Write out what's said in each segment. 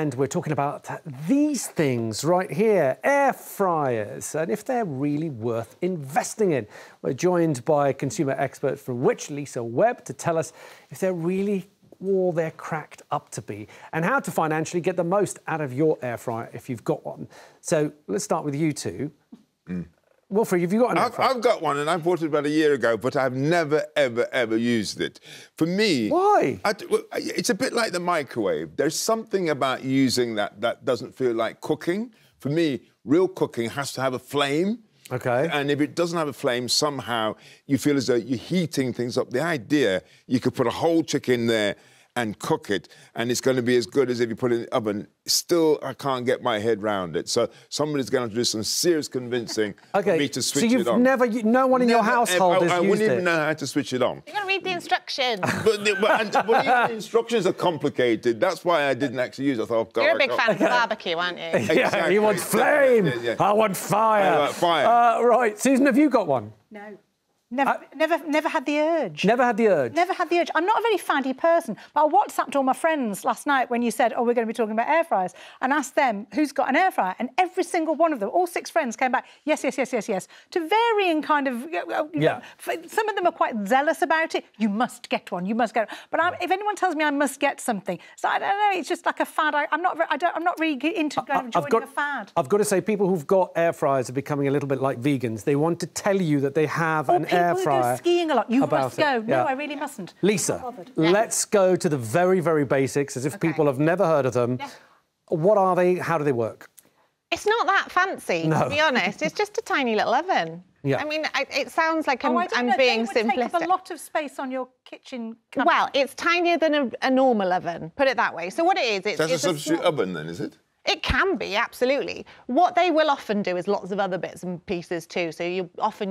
And we're talking about these things right here, air fryers, and if they're really worth investing in. We're joined by consumer expert from Which, Lisa Webb, to tell us if they're really all they're cracked up to be and how to financially get the most out of your air fryer if you've got one. So let's start with you two. Wilfred, have you got an air fryer? I've got one, and I bought it about a year ago, but I've never, ever, ever used it. For me... Why? It's a bit like the microwave. There's something about using that doesn't feel like cooking. For me, real cooking has to have a flame. OK. And if it doesn't have a flame, somehow you feel as though you're heating things up. The idea, you could put a whole chicken there and cook it, and it's going to be as good as if you put it in the oven. Still, I can't get my head round it. So somebody's going to have to do some serious convincing for me to switch it on. So you've never, no one in your household has used it? I wouldn't even know how to switch it on. You've got to read the instructions. but even the instructions are complicated. That's why I didn't actually use it. I thought, oh, God, you're a big fan of barbecue, aren't you? Yeah, he wants flame. Yeah. I want fire. I want fire. Right, Susan, have you got one? No. Never had the urge. Never had the urge? Never had the urge. I'm not a very faddy person, but I WhatsApped all my friends last night when you said, oh, we're going to be talking about air fryers, and asked them who's got an air fryer, and every single one of them, all 6 friends, came back, yes, to varying kind of... Some of them are quite zealous about it. You must get one, you must get one. But if anyone tells me I must get something, so I don't know, it's just like a fad. I'm not really into joining a fad. I've got to say, people who've got air fryers are becoming a little bit like vegans. They want to tell you that they have an air fryer. People who go skiing a lot, you must go. Yeah. No, I really mustn't. Lisa, let's go to the very, very basics, as if people have never heard of them. Yeah. What are they? How do they work? It's not that fancy, to be honest. It's just a tiny little oven. Yeah. I mean, it sounds like I'm They being would simplistic. take up a lot of space on your kitchen. Well, it's tinier than a normal oven, put it that way. So what it is, it's a substitute oven then, is it? It can be, absolutely. What they will often do is lots of other bits and pieces too. So you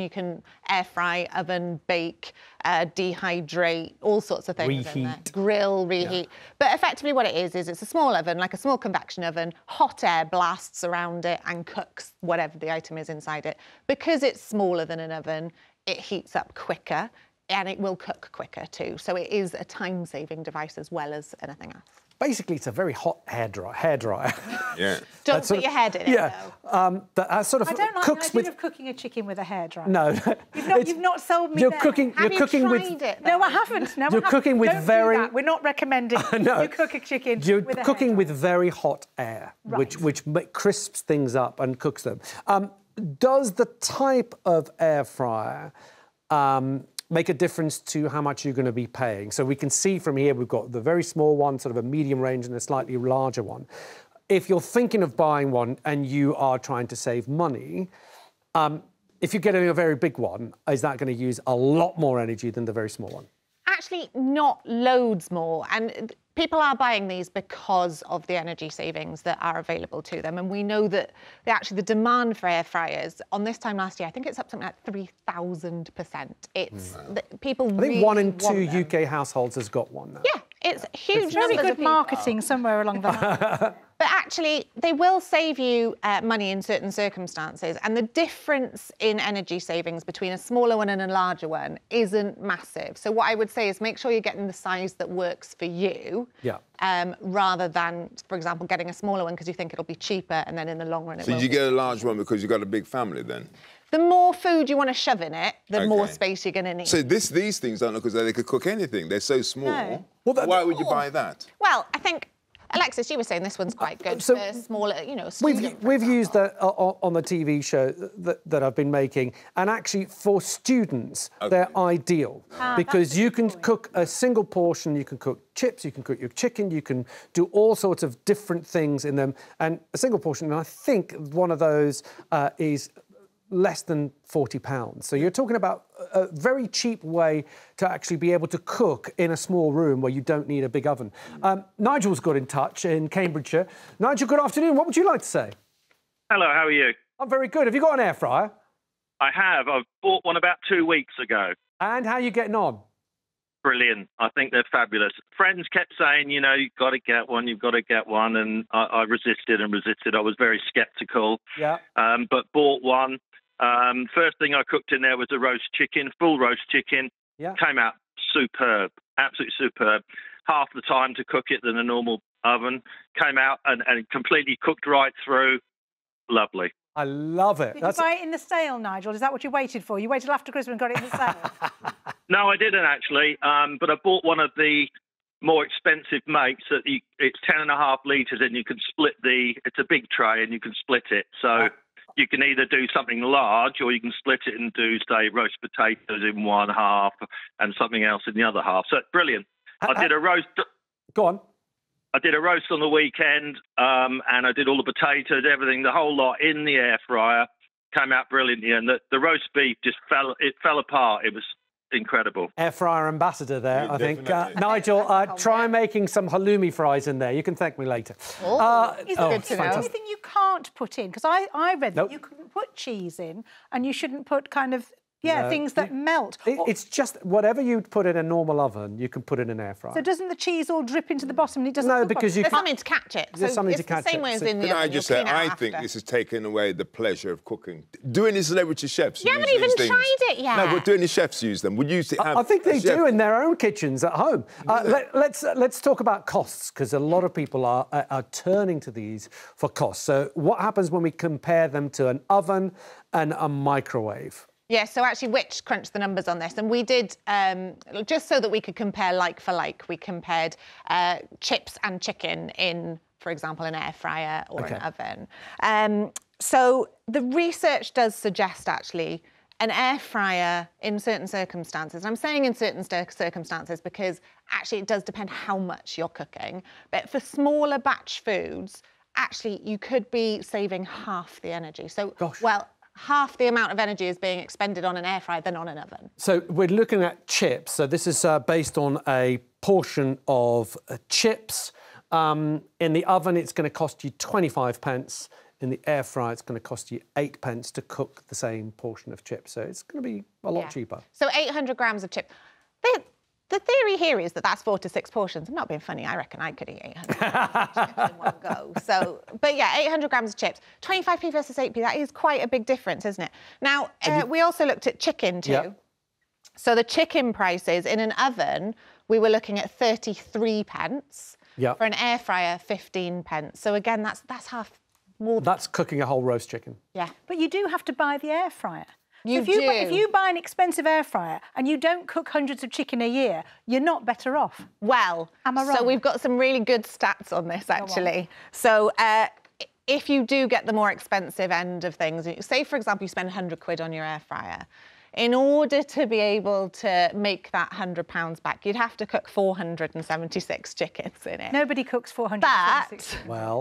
can air fry, oven, bake, dehydrate, all sorts of things. Reheat. In there. Grill, reheat. Yeah. But effectively what it is it's a small oven, like a small convection oven, hot air blasts around it and cooks whatever the item is inside it. Because it's smaller than an oven, it heats up quicker and it will cook quicker too. So it is a time-saving device as well as anything else. Basically, it's a very hot hairdryer. Yeah. Don't put your head in it, though. That sort of I don't like cooks the idea with... of cooking a chicken with a hairdryer. No. You've not sold me You're there. cooking... Have you tried it, though? No, I haven't. No, You're cooking with very... Do that. We're not recommending you cook a chicken with a hairdryer. You're cooking with very hot air, which crisps things up and cooks them. Does the type of air fryer... make a difference to how much you're going to be paying? So we can see from here we've got the very small one, sort of a medium range, and a slightly larger one. If you're thinking of buying one and you are trying to save money, if you're getting a very big one, is that going to use a lot more energy than the very small one? Actually, not loads more. And people are buying these because of the energy savings that are available to them. And we know that the demand for air fryers on this time last year, I think it's up something like 3,000%. It's people really I think 1 in 2 UK households has got one now. Yeah, it's huge. It's very good marketing somewhere along the line. But actually, they will save you money in certain circumstances. And the difference in energy savings between a smaller one and a larger one isn't massive. So what I would say is make sure you're getting the size that works for you, rather than, for example, getting a smaller one because you think it'll be cheaper and then in the long run it will. So you get a large one because you've got a big family then? The more food you want to shove in it, the more space you're going to need. So these things don't look as though they could cook anything. They're so small. No. Well, why would you buy that? Well, I think... Alexis, you were saying this one's quite good for smaller, student. We've used that on the TV show that I've been making, and actually for students, they're ideal because you can cook a single portion, you can cook chips, you can cook your chicken, you can do all sorts of different things in them, and a single portion, and I think one of those is less than £40. So you're talking about a very cheap way to actually be able to cook in a small room where you don't need a big oven. Nigel's got in touch in Cambridgeshire. Nigel, good afternoon. What would you like to say? Hello, how are you? I'm very good. Have you got an air fryer? I have. I've bought one about 2 weeks ago. And how are you getting on? Brilliant. I think they're fabulous. Friends kept saying, you've got to get one, you've got to get one. And I resisted and resisted. I was very sceptical. Yeah. But bought one. First thing I cooked in there was a roast chicken, full roast chicken. Yeah. Came out superb, absolutely superb. Half the time to cook it than a normal oven. Came out and completely cooked right through. Lovely. I love it. Did you buy it in the sale, Nigel? Is that what you waited for? You waited till after Christmas and got it in the sale? No, I didn't actually. But I bought one of the more expensive makes. It's 10.5 litres, and you can split it's a big tray, and you can split it. So you can either do something large, or you can split it and do, say, roast potatoes in one half and something else in the other half. So it's brilliant. I did a roast. Go on. I did a roast on the weekend, and I did all the potatoes, everything, the whole lot in the air fryer. Came out brilliantly, and the roast beef just fell apart. It was incredible. Air fryer ambassador there, I think. Definitely. Nigel, try making some halloumi fries in there. You can thank me later. Is there anything you can't put in? Because I read that you couldn't put cheese in, and you shouldn't put kind of things that melt. It's just whatever you'd put in a normal oven, you can put in an air fryer. So doesn't the cheese all drip into the bottom and it doesn't No, cook because on? you There's something to catch it. There's something to catch It's the same it. way as So in the Can oven. I just You'll say, clean it I after. think this has taken away the pleasure of cooking. Doing the celebrity chefs. You haven't use even these things. tried it yet. No, but doing the chefs use them. Would you have I think they a chef? do in their own kitchens at home. Let's talk about costs, because a lot of people are turning to these for costs. So what happens when we compare them to an oven and a microwave? Yeah, so actually Which crunched the numbers on this, and we did, just so that we could compare like for like, we compared chips and chicken in, for example, an air fryer or an oven. So the research does suggest, actually, an air fryer in certain circumstances, and I'm saying in certain circumstances because actually it does depend how much you're cooking, but for smaller batch foods, actually you could be saving half the energy. So, well, half the amount of energy is being expended on an air fryer than on an oven. So we're looking at chips. So this is based on a portion of chips. In the oven, it's going to cost you 25 pence. In the air fryer, it's going to cost you 8 pence to cook the same portion of chips. So it's going to be a lot cheaper. So 800 grams of chips. The theory here is that that's 4 to 6 portions. I'm not being funny. I reckon I could eat 800 grams of chips in one go. So, but yeah, 800 grams of chips. 25p versus 8p, that is quite a big difference, isn't it? Now, we also looked at chicken too. Yep. So the chicken prices in an oven, we were looking at 33 pence. Yep. For an air fryer, 15 pence. So again, that's half more. That's cooking a whole roast chicken. Yeah. But you do have to buy the air fryer. You do. If you buy an expensive air fryer and you don't cook hundreds of chicken a year, you're not better off. Well, am I wrong? So we've got some really good stats on this, actually. So if you do get the more expensive end of things, say, for example, you spend 100 quid on your air fryer, in order to be able to make that £100 back, you'd have to cook 476 chickens in it. Nobody cooks 476.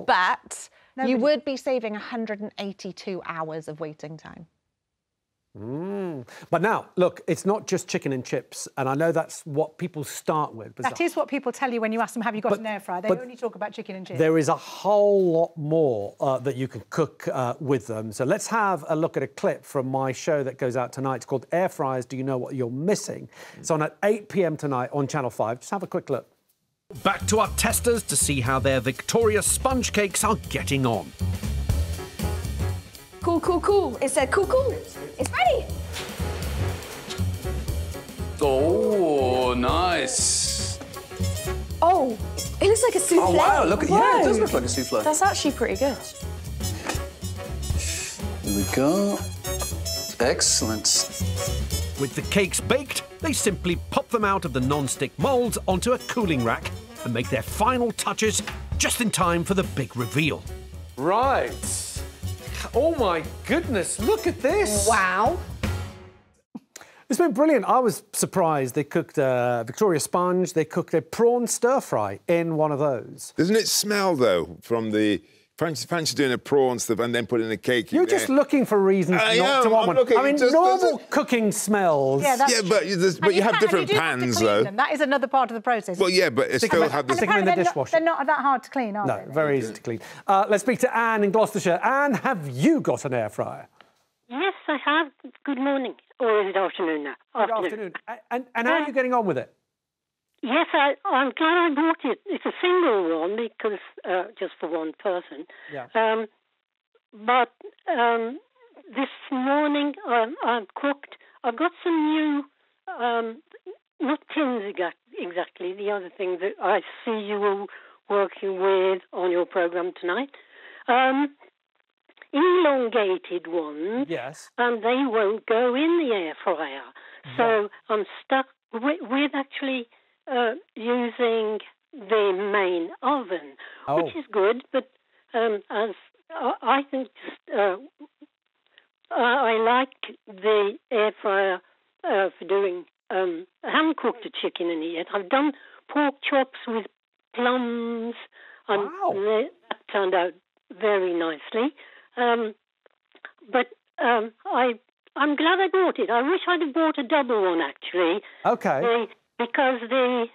But you would be saving 182 hours of waiting time. But now, look, it's not just chicken and chips, and I know that's what people start with. That is what people tell you when you ask them, have you got an air fryer? They only talk about chicken and chips. There is a whole lot more that you can cook with them. So let's have a look at a clip from my show that goes out tonight. It's called Air Fryers, Do You Know What You're Missing? It's on at 8 p.m. tonight on Channel 5. Just have a quick look. Back to our testers to see how their Victoria sponge cakes are getting on. Cool, cool, cool. It said cool, cool. It's ready. Oh, nice. Oh, it looks like a souffle. Oh, wow, look at yeah, it does look like a souffle. That's actually pretty good. Here we go. Excellent. With the cakes baked, they simply pop them out of the non-stick moulds onto a cooling rack and make their final touches just in time for the big reveal. Right. Oh, my goodness, look at this. Wow. It's been brilliant. I was surprised they cooked Victoria sponge, they cooked a prawn stir-fry in one of those. Doesn't it smell, though, from the... Fancy doing a prawn stuff and then putting a cake in You're there. just looking for reasons not to want one. I mean, normal cooking smells. Yeah, that's but you have different pans, though. That is another part of the process. Well, yeah, but it still have the... Stick them in the dishwasher. They're not that hard to clean, are they? No, very easy to clean. Let's speak to Anne in Gloucestershire. Anne, have you got an air fryer? Yes, I have. Good morning. Or is it afternoon now? Good afternoon. And how are you getting on with it? Yes, I'm glad I bought it. It's a single one because just for one person. Yeah. But this morning I've cooked. I got some new, not tins exactly. The other thing that I see you working with on your programme tonight. Elongated ones. Yes. And they won't go in the air fryer. So I'm stuck with actually using the main oven, which is good, but as I think I like the air fryer for doing. I haven't cooked a chicken in it yet. I've done pork chops with plums, and that turned out very nicely. But I'm glad I bought it. I wish I'd have bought a double one, actually. Okay. Because when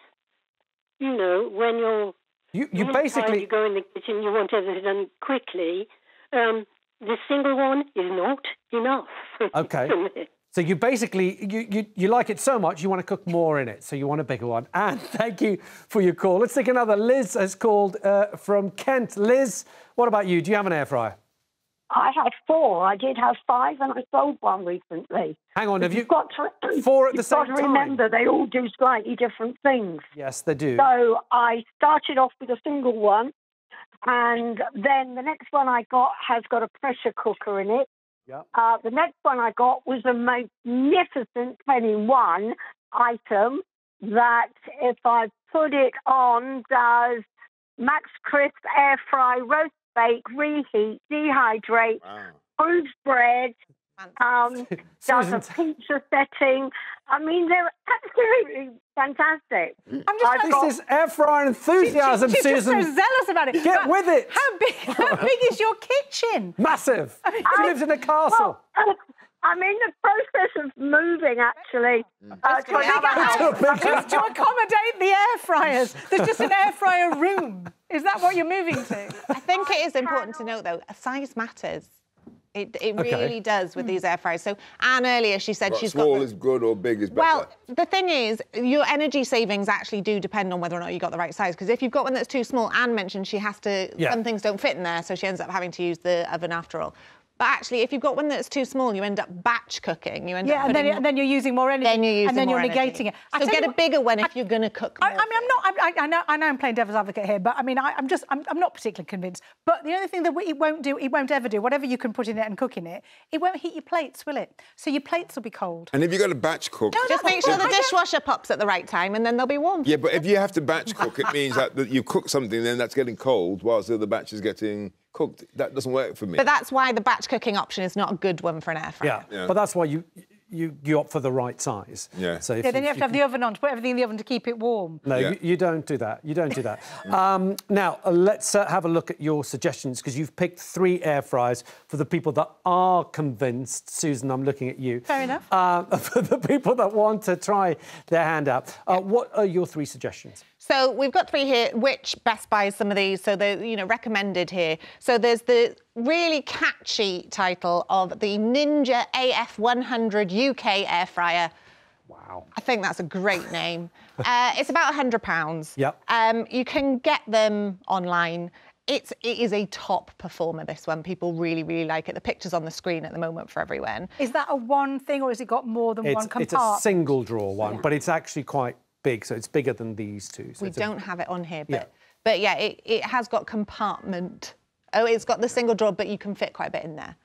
you basically you go in the kitchen, you want everything done quickly. The single one is not enough. Okay. So you basically, you like it so much, you want to cook more in it, so you want a bigger one. And thank you for your call. Let's take another. Liz has called from Kent. Liz, what about you? Do you have an air fryer? I have 4. I did have 5 and I sold one recently. Hang on, have you got to, 4 at the same time? You've got to remember, they all do slightly different things. Yes, they do. So I started off with a single one, and then the next one I got has got a pressure cooker in it. Yep. The next one I got was a magnificent 10-in-1 item that, if I put it on, does max crisp, air fry, roast, bake, reheat, dehydrate, proves bread, does a pizza setting. I mean, they're absolutely fantastic. This is air fryer enthusiasm, she's Susan. Just so zealous about it. Get with it. How big is your kitchen? Massive. She lives in a castle. Well, I'm in the process of moving, actually. To accommodate the air fryers. There's just an air fryer room. Is that what you're moving to? I think it is important to note, though, size matters. It really does with these air fryers. So Anne earlier, she said she's small got... is good or big is better. Well, the thing is, your energy savings actually do depend on whether or not you got the right size. Because if you've got one that's too small, Anne mentioned she has to... Some things don't fit in there, so she ends up having to use the oven after all. But actually, if you've got one that's too small, you end up batch cooking. You end up putting and then you're using more energy. Then you're using and then more you're negating energy. it. So get a bigger one if you're going to cook more. I know I'm playing devil's advocate here, but I mean, I'm not particularly convinced. But the only thing that it won't ever do, whatever you can put in it and cook in it, it won't heat your plates, will it? So your plates will be cold. And if you've got a batch cook... Just make sure the dishwasher pops at the right time and then they'll be warm. Yeah, but if you have to batch cook, it means that you cook something, then that's getting cold whilst the other batch is getting cooked. That doesn't work for me. But that's why the batch cooking option is not a good one for an air fryer. Yeah. But that's why you opt for the right size. Yeah. So then you have to have the oven on to put everything in the oven to keep it warm. No, you don't do that. You don't do that. Now, let's have a look at your suggestions, because you've picked 3 air fryers for the people that are convinced. Susan, I'm looking at you. Fair enough. For the people that want to try their hand out. What are your 3 suggestions? So we've got 3 here, which best buys some of these, so they're recommended here. So there's the really catchy title of the Ninja AF100 UK air fryer. Wow. I think that's a great name. It's about £100. Yep. You can get them online. It is a top performer, this one. People really, really like it. The picture's on the screen at the moment for everyone. Is that a one thing, or has it got more than one compartment? It's a single drawer one, but it's actually quite big, so it's bigger than these 2. So we don't have it on here, but yeah, it has got compartment. Oh, it's got the single drawer, but you can fit quite a bit in there.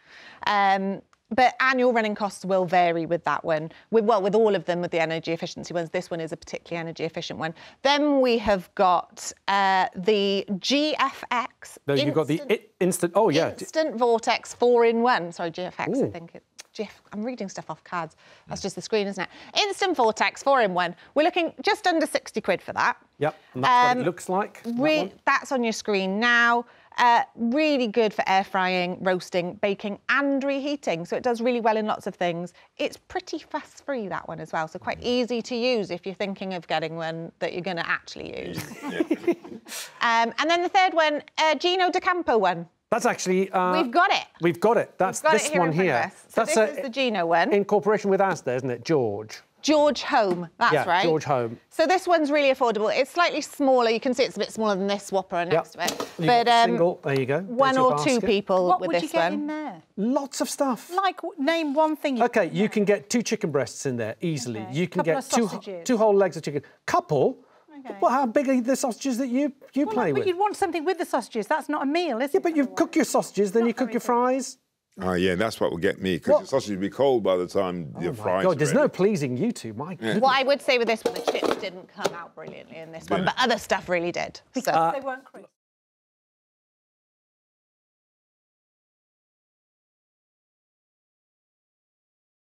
But annual running costs will vary with that one. With all of them, with the energy efficiency ones. This one is a particularly energy efficient one. Then we have got the GFX. No, you've got the instant. Oh yeah, Instant Vortex 4-in-1. Sorry, GFX. Ooh. I think it's. I'm reading stuff off cards. That's just the screen, isn't it? Instant Vortex 4-in-1. We're looking just under 60 quid for that. Yep, and that's what it looks like. That's on your screen now. Really good for air frying, roasting, baking and reheating. So it does really well in lots of things. It's pretty fuss-free, that one as well. So quite easy to use if you're thinking of getting one that you're going to actually use. And then the third one, Gino D'Acampo one. That's actually... we've got it. We've got it. That's this one here. So this is the Gino one. In cooperation with Asda, isn't it? George Home, that's right. George Home. So this one's really affordable. It's slightly smaller. You can see it's a bit smaller than this Whopper next to it. But single, there you go. One or 2 people with this one. What would you get in there? Lots of stuff. Like, name one thing you OK, you can get 2 chicken breasts in there easily. Okay. You can get two whole legs of chicken. Couple? Okay. Well, how big are the sausages that you play with? But you'd want something with the sausages. That's not a meal, is it? Yeah, but you cook your sausages, then you cook your fries. Oh, yeah, that's what will get me, because the sausage will be cold by the time your fries God, there's ready. no pleasing you two, my goodness. What I would say with this one, the chips didn't come out brilliantly in this one, but other stuff really did. Because they weren't crisp.